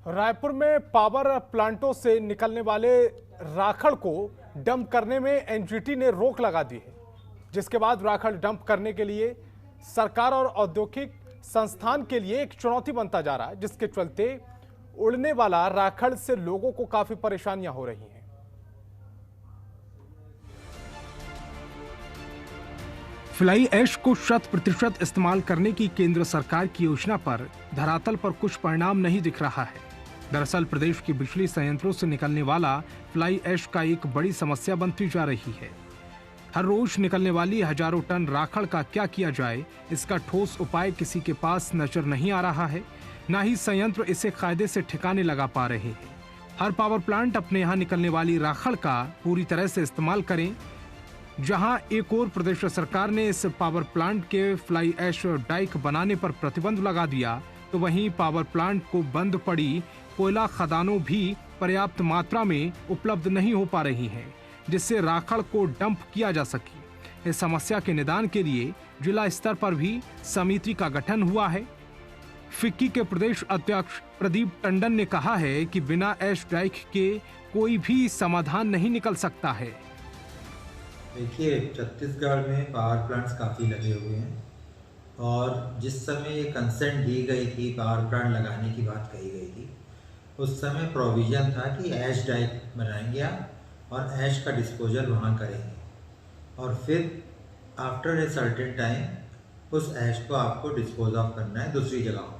रायपुर में पावर प्लांटों से निकलने वाले राखड़ को डंप करने में एनजीटी ने रोक लगा दी है, जिसके बाद राखड़ डंप करने के लिए सरकार और औद्योगिक संस्थान के लिए एक चुनौती बनता जा रहा है, जिसके चलते उड़ने वाला राखड़ से लोगों को काफी परेशानियां हो रही हैं। फ्लाई ऐश को 100% इस्तेमाल करने की केंद्र सरकार की योजना पर धरातल पर कुछ परिणाम नहीं दिख रहा है। दरअसल प्रदेश के बिजली संयंत्रों से निकलने वाला फ्लाई ऐश का एक बड़ी समस्या बनती जा रही है। हर रोज निकलने वाली हजारों टन राखड़ का क्या किया जाए, इसका ठोस उपाय किसी के पास नजर नहीं आ रहा है, न ही संयंत्र इसे कायदे से ठिकाने लगा पा रहे हैं। हर पावर प्लांट अपने यहाँ निकलने वाली राखड़ का पूरी तरह से इस्तेमाल करें। जहां एक और प्रदेश सरकार ने इस पावर प्लांट के फ्लाई ऐश डाइक बनाने पर प्रतिबंध लगा दिया, तो वहीं पावर प्लांट को बंद पड़ी कोयला खदानों भी पर्याप्त मात्रा में उपलब्ध नहीं हो पा रही हैं, जिससे राखड़ को डंप किया जा सके। इस समस्या के निदान के लिए जिला स्तर पर भी समिति का गठन हुआ है। फिक्की के प्रदेश अध्यक्ष प्रदीप टंडन ने कहा है कि बिना ऐश डाइक के कोई भी समाधान नहीं निकल सकता है। देखिए, छत्तीसगढ़ में पावर प्लांट्स काफ़ी लगे हुए हैं और जिस समय ये कंसेंट दी गई थी, पावर प्लांट लगाने की बात कही गई थी, उस समय प्रोविज़न था कि ऐश डाइक बनाएंगे आप और ऐश का डिस्पोजल वहाँ करेंगे और फिर आफ्टर ए सर्टेन टाइम उस ऐश को आपको डिस्पोज ऑफ करना है दूसरी जगह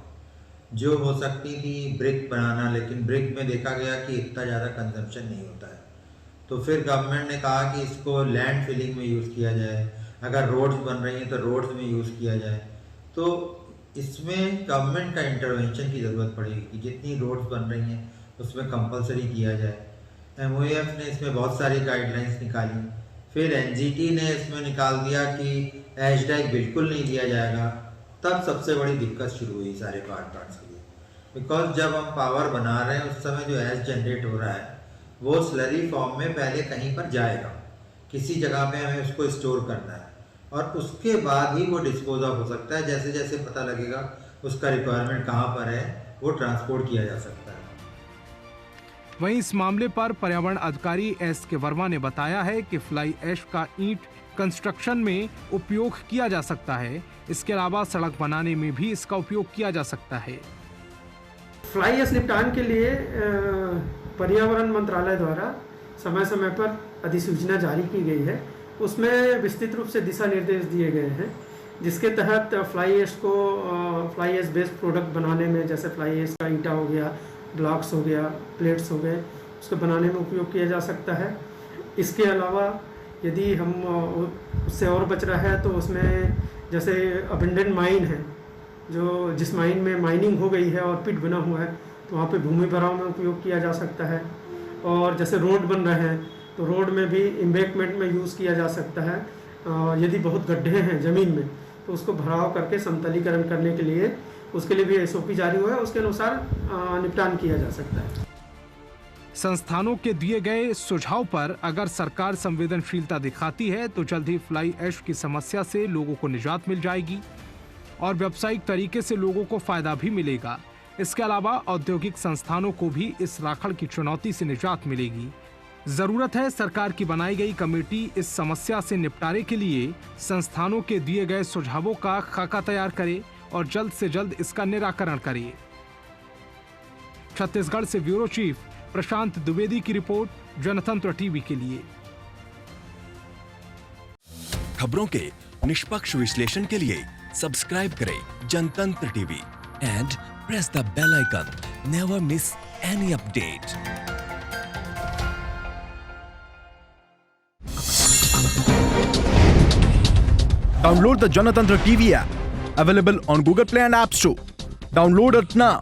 जो हो सकती थी ब्रिक बनाना, लेकिन ब्रिक में देखा गया कि इतना ज़्यादा कंजम्पशन नहीं होता है। तो फिर गवर्नमेंट ने कहा कि इसको लैंड फिलिंग में यूज़ किया जाए, अगर रोड्स बन रही हैं तो रोड्स में यूज़ किया जाए। तो इसमें गवर्नमेंट का इंटरवेंशन की ज़रूरत पड़ेगी कि जितनी रोड्स बन रही हैं उसमें कंपलसरी किया जाए। MOEF ने इसमें बहुत सारी गाइडलाइंस निकाली, फिर NGT ने इसमें निकाल दिया कि ऐश डाइक बिल्कुल नहीं दिया जाएगा। तब सबसे बड़ी दिक्कत शुरू हुई सारे पावर प्लांट्स के लिए, बिकॉज जब हम पावर बना रहे हैं उस समय जो ऐश जनरेट हो रहा है वो स्लरी फॉर्म में पहले कहीं पर जाएगा, किसी जगह पे हमें उसको स्टोर करना है और उसके बाद ही वो डिस्पोज ऑफ हो सकता है। जैसे जैसे पता लगेगा उसका रिक्वायरमेंट कहाँ पर है, वो ट्रांसपोर्ट किया जा सकता है। वहीं इस मामले पर पर्यावरण अधिकारी SK वर्मा ने बताया है कि फ्लाई ऐश का ईंट कंस्ट्रक्शन में उपयोग किया जा सकता है। इसके अलावा सड़क बनाने में भी इसका उपयोग किया जा सकता है। फ्लाई ऐश निपटान के लिए पर्यावरण मंत्रालय द्वारा समय समय पर अधिसूचना जारी की गई है। उसमें विस्तृत रूप से दिशा निर्देश दिए गए हैं, जिसके तहत फ्लाई ऐश को फ्लाई ऐश बेस्ड प्रोडक्ट बनाने में, जैसे फ्लाई ऐश का ईंटा हो गया, ब्लॉक्स हो गया, प्लेट्स हो गए, उसको बनाने में उपयोग किया जा सकता है। इसके अलावा यदि हम उससे और बच रहा है तो उसमें जैसे अबेंडेंट माइन है, जो जिस माइन में माइनिंग हो गई है और पिट बना हुआ है, तो वहाँ पे भूमि भराव में उपयोग किया जा सकता है। और जैसे रोड बन रहे हैं तो रोड में भी एम्बैंकमेंट में यूज़ किया जा सकता है। यदि बहुत गड्ढे हैं ज़मीन में तो उसको भराव करके समतलीकरण करने के लिए उसके लिए भी SOP जारी हुआ है, उसके अनुसार निपटान किया जा सकता है। संस्थानों के दिए गए सुझाव पर अगर सरकार संवेदनशीलता दिखाती है तो जल्द ही फ्लाई ऐश की समस्या से लोगों को निजात मिल जाएगी और व्यावसायिक तरीके से लोगों को फायदा भी मिलेगा। इसके अलावा औद्योगिक संस्थानों को भी इस राखड़ की चुनौती से निजात मिलेगी। जरूरत है सरकार की बनाई गई कमेटी इस समस्या से निपटारे के लिए संस्थानों के दिए गए सुझावों का खाका तैयार करे और जल्द से जल्द इसका निराकरण करे। छत्तीसगढ़ से ब्यूरो चीफ प्रशांत द्विवेदी की रिपोर्ट, जनतंत्र टीवी के लिए। खबरों के निष्पक्ष विश्लेषण के लिए सब्सक्राइब करें जनतंत्र TV and press the bell icon. Never miss any update. Download the Janatantra TV app, available on Google Play and App Store. Download it now.